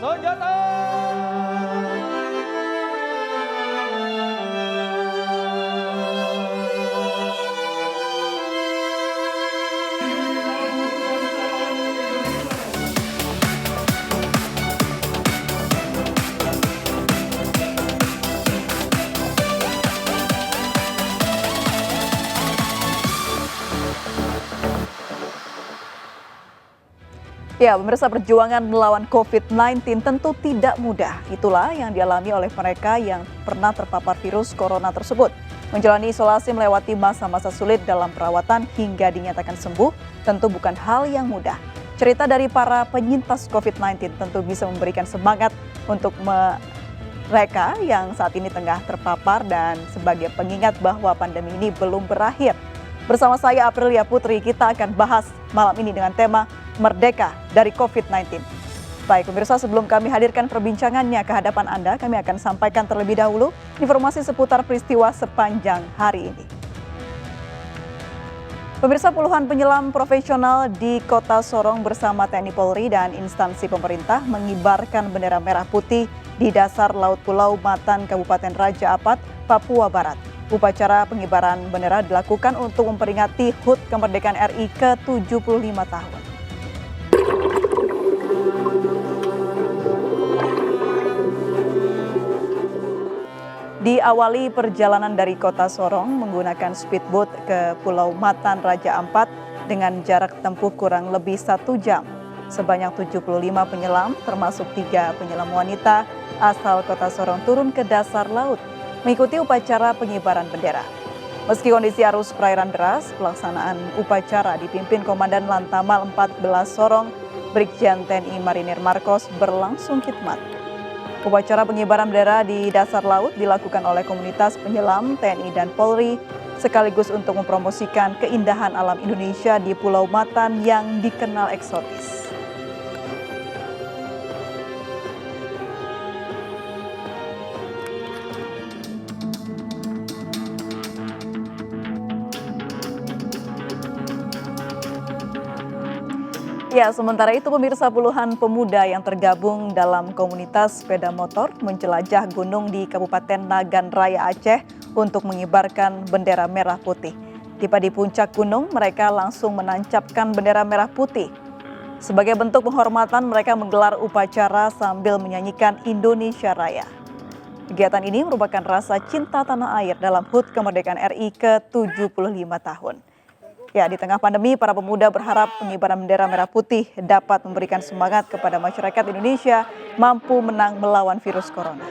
senjata. Ya, pemirsa, perjuangan melawan COVID-19 tentu tidak mudah. Itulah yang dialami oleh mereka yang pernah terpapar virus corona tersebut. Menjalani isolasi melewati masa-masa sulit dalam perawatan hingga dinyatakan sembuh tentu bukan hal yang mudah. Cerita dari para penyintas COVID-19 tentu bisa memberikan semangat untuk mereka yang saat ini tengah terpapar dan sebagai pengingat bahwa pandemi ini belum berakhir. Bersama saya Aprilia Putri, kita akan bahas malam ini dengan tema Merdeka dari COVID-19. Baik pemirsa, sebelum kami hadirkan perbincangannya ke hadapan Anda, kami akan sampaikan terlebih dahulu informasi seputar peristiwa sepanjang hari ini. Pemirsa, puluhan penyelam profesional di Kota Sorong bersama TNI Polri dan instansi pemerintah mengibarkan bendera merah putih di dasar Laut Pulau Matan, Kabupaten Raja Ampat, Papua Barat. Upacara pengibaran bendera dilakukan untuk memperingati HUT kemerdekaan RI ke-75 tahun. Diawali perjalanan dari Kota Sorong menggunakan speedboat ke Pulau Matan Raja Ampat dengan jarak tempuh kurang lebih 1 jam. Sebanyak 75 penyelam termasuk 3 penyelam wanita asal Kota Sorong turun ke dasar laut mengikuti upacara pengibaran bendera. Meski kondisi arus perairan deras, pelaksanaan upacara dipimpin Komandan Lantamal 14 Sorong, Brigjen TNI Marinir Marcos berlangsung khidmat. Upacara pengibaran bendera di dasar laut dilakukan oleh komunitas penyelam TNI dan Polri sekaligus untuk mempromosikan keindahan alam Indonesia di Pulau Matan yang dikenal eksotis. Ya, sementara itu pemirsa, puluhan pemuda yang tergabung dalam komunitas sepeda motor menjelajah gunung di Kabupaten Nagan Raya Aceh untuk mengibarkan bendera merah putih. Tiba di puncak gunung, mereka langsung menancapkan bendera merah putih. Sebagai bentuk penghormatan, mereka menggelar upacara sambil menyanyikan Indonesia Raya. Kegiatan ini merupakan rasa cinta tanah air dalam HUT kemerdekaan RI ke-75 tahun. Ya, di tengah pandemi, para pemuda berharap pengibaran bendera merah putih dapat memberikan semangat kepada masyarakat Indonesia mampu menang melawan virus corona.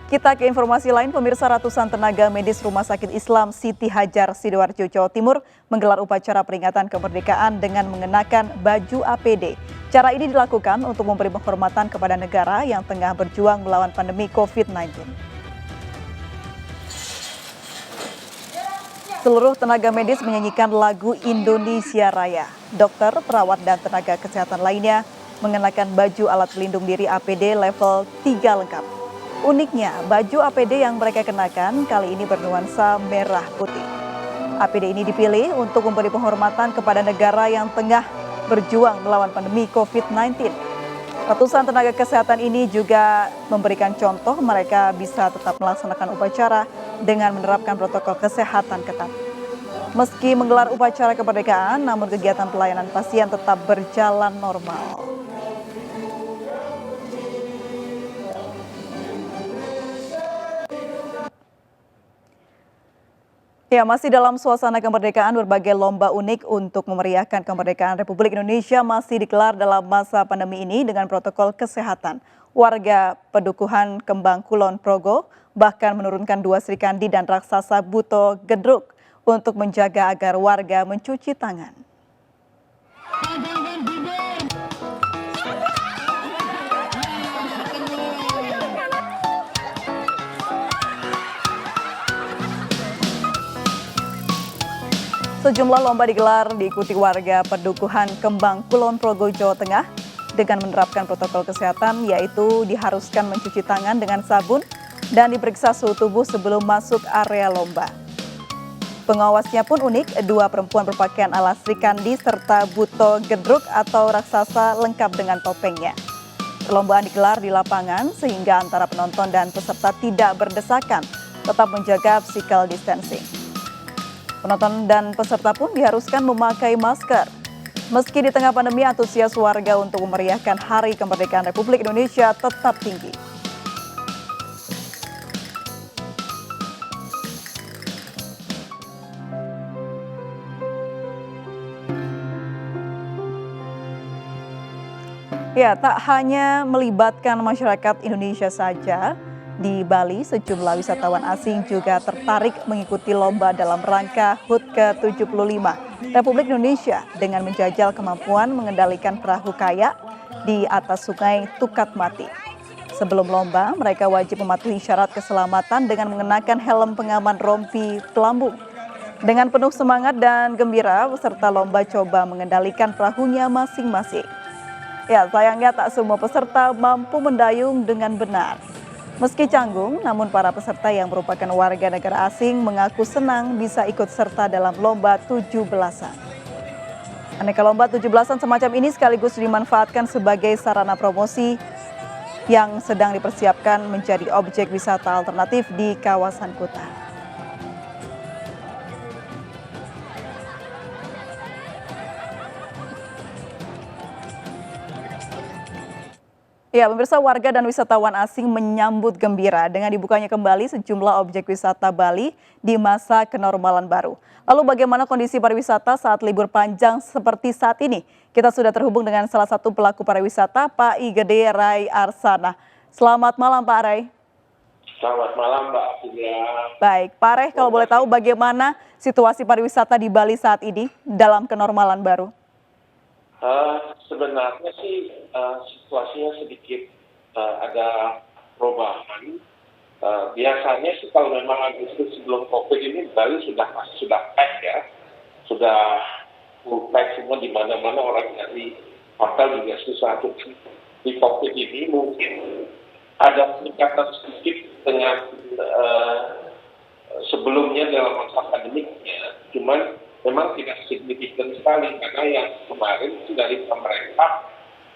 Kita ke informasi lain, pemirsa, ratusan tenaga medis Rumah Sakit Islam Siti Hajar, Sidoarjo, Jawa Timur menggelar upacara peringatan kemerdekaan dengan mengenakan baju APD. Cara ini dilakukan untuk memberi penghormatan kepada negara yang tengah berjuang melawan pandemi COVID-19. Seluruh tenaga medis menyanyikan lagu Indonesia Raya. Dokter, perawat, dan tenaga kesehatan lainnya mengenakan baju alat pelindung diri APD level 3 lengkap. Uniknya, baju APD yang mereka kenakan kali ini bernuansa merah putih. APD ini dipilih untuk memberi penghormatan kepada negara yang tengah berjuang melawan pandemi COVID-19. Ratusan tenaga kesehatan ini juga memberikan contoh mereka bisa tetap melaksanakan upacara dengan menerapkan protokol kesehatan ketat. Meski menggelar upacara kemerdekaan, namun kegiatan pelayanan pasien tetap berjalan normal. Ya, masih dalam suasana kemerdekaan, berbagai lomba unik untuk memeriahkan kemerdekaan Republik Indonesia masih digelar dalam masa pandemi ini dengan protokol kesehatan. Warga Pedukuhan Kembang Kulon Progo bahkan menurunkan 2 Srikandi dan raksasa Buto Gedruk untuk menjaga agar warga mencuci tangan. Sejumlah lomba digelar diikuti warga Pedukuhan Kembang Kulon Progo, Jawa Tengah dengan menerapkan protokol kesehatan, yaitu diharuskan mencuci tangan dengan sabun dan diperiksa suhu tubuh sebelum masuk area lomba. Pengawasnya pun unik, 2 perempuan berpakaian ala Sri Kandi serta Buto Gedruk atau raksasa lengkap dengan topengnya. Perlombaan digelar di lapangan sehingga antara penonton dan peserta tidak berdesakan, tetap menjaga physical distancing. Penonton dan peserta pun diharuskan memakai masker. Meski di tengah pandemi, antusias warga untuk memeriahkan Hari Kemerdekaan Republik Indonesia tetap tinggi. Ya, tak hanya melibatkan masyarakat Indonesia saja, di Bali sejumlah wisatawan asing juga tertarik mengikuti lomba dalam rangka HUT ke-75 Republik Indonesia dengan menjajal kemampuan mengendalikan perahu kayak di atas sungai Tukatmati. Sebelum lomba, mereka wajib mematuhi syarat keselamatan dengan mengenakan helm pengaman rompi pelambung. Dengan penuh semangat dan gembira, peserta lomba coba mengendalikan perahunya masing-masing. Ya, sayangnya tak semua peserta mampu mendayung dengan benar. Meski canggung, namun para peserta yang merupakan warga negara asing mengaku senang bisa ikut serta dalam lomba 17-an. Aneka lomba 17-an semacam ini sekaligus dimanfaatkan sebagai sarana promosi yang sedang dipersiapkan menjadi objek wisata alternatif di kawasan Kuta. Ya, pemirsa, warga dan wisatawan asing menyambut gembira dengan dibukanya kembali sejumlah objek wisata Bali di masa kenormalan baru. Lalu bagaimana kondisi pariwisata saat libur panjang seperti saat ini? Kita sudah terhubung dengan salah satu pelaku pariwisata, Pak Igede Rai Arsana. Selamat malam, Pak Rai. Selamat malam, Mbak Julia. Baik, Pak Rai, kalau boleh tahu bagaimana situasi pariwisata di Bali saat ini dalam kenormalan baru? Sebenarnya sih situasinya sedikit ada perubahan. Biasanya sih kalau memang Agustus sebelum COVID ini Bali sudah pack ya, sudah full pack semua di mana-mana, orang dari hotel juga susah. Di COVID ini mungkin ada peningkatan sedikit dengan sebelumnya dalam masa pandemiknya, cuman memang tidak signifikan sekali karena yang kemarin itu dari pemerintah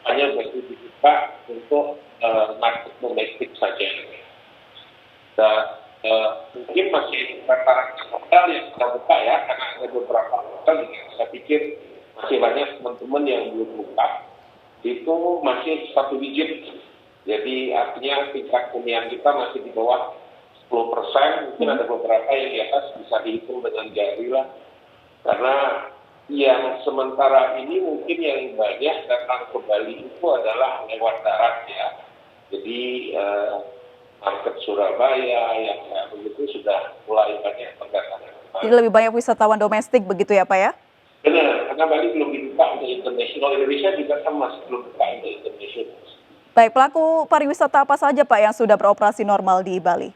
hanya baru dibuka untuk market domestik saja. Dan mungkin masih rata-rata hotel yang sudah buka ya, karena ada beberapa hotel yang saya pikir masih banyak teman-teman yang belum buka. Itu masih 1 digit. Jadi artinya tingkat hunian kita masih di bawah 10%. Mungkin ada beberapa yang di atas bisa dihitung dengan jari lah. Karena yang sementara ini mungkin yang banyak datang ke Bali itu adalah lewat darat ya. Jadi market Surabaya yang begitu sudah mulai banyak pendatangan. Jadi lebih banyak wisatawan domestik begitu ya, Pak ya? Benar, karena Bali belum dibuka untuk internasional. Indonesia juga kan masih belum buka untuk internasional. Baik, pelaku pariwisata apa saja, Pak, yang sudah beroperasi normal di Bali?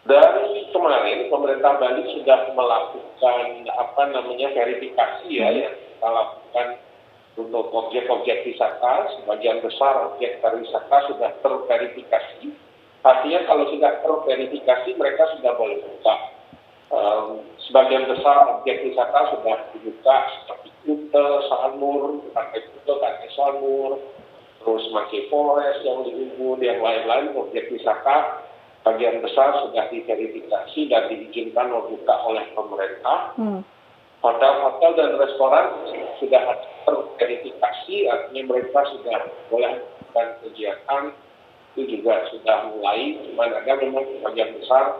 Dari kemarin pemerintah Bali sudah melakukan verifikasi ya, yang kita lakukan untuk objek-objek wisata. Sebagian besar objek pariwisata sudah terverifikasi. Artinya kalau sudah terverifikasi mereka sudah boleh buka. Sebagian besar objek wisata sudah dibuka seperti Kuta, Sanur, Pantai Kuta, Pantai Sanur, terus Mangke Forest yang di Ubud, yang lain-lain objek wisata. Bagian besar sudah diverifikasi dan diizinkan membuka oleh pemerintah. Hotel-hotel dan restoran sudah terverifikasi, artinya mereka sudah boleh melakukan kegiatan, itu juga sudah mulai. Cuman ada memang bagian besar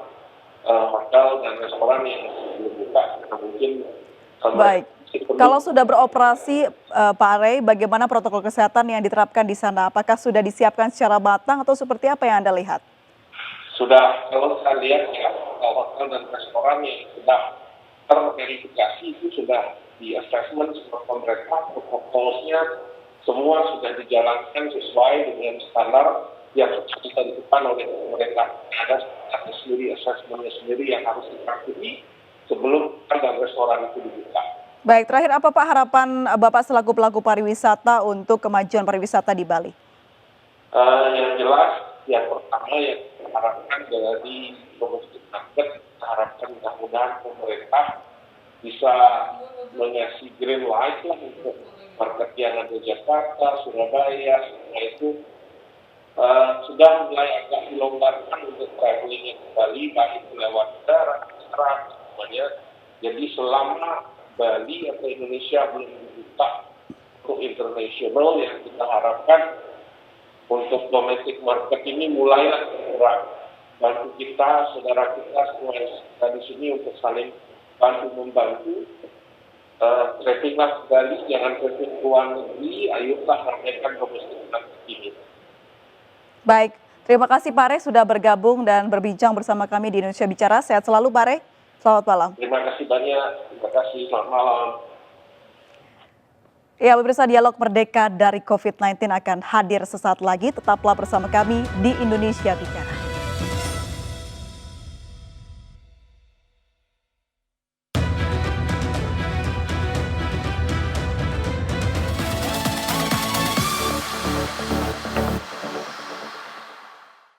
hotel dan restoran yang belum buka. Mungkin baik. Kalau sudah beroperasi, Pak Ray, bagaimana protokol kesehatan yang diterapkan di sana? Apakah sudah disiapkan secara matang atau seperti apa yang Anda lihat? Sudah, kalau saya lihat ya, hotel dan restoran yang sudah terverifikasi itu sudah di assessment sama pemerintah, protokolnya semua sudah dijalankan sesuai dengan standar yang sudah ditentukan oleh pemerintah. Ada sendiri assessmentnya sendiri yang harus dipatuhi sebelum hotel dan restoran itu dibuka. Baik, terakhir apa Pak harapan Bapak selaku pelaku pariwisata untuk kemajuan pariwisata di Bali? Yang jelas, yang pertama yang harapkan dari domestic market, harapkan mudah-mudahan mudah-mudahan pemerintah bisa mengasih green light lah untuk market yang ada di Jakarta, Surabaya, semua itu sudah mulai agak dilonggarkan untuk traveling kembali, baik lewat darat, semuanya. Jadi selama Bali atau Indonesia belum dibuka untuk internasional, yang kita harapkan untuk domestic market ini mulailah bergerak. Bantu kita, saudara kita semua yang ada di sini untuk saling bantu-membantu. Travelinglah Bali, jangan traveling ke luar negeri, ayolah ramaikan domestic market ini. Baik, terima kasih Pak Re sudah bergabung dan berbincang bersama kami di Indonesia Bicara. Sehat selalu Pak Re, selamat malam. Terima kasih banyak, terima kasih, selamat malam. Ya, pemirsa, dialog merdeka dari COVID-19 akan hadir sesaat lagi. Tetaplah bersama kami di Indonesia Bicara.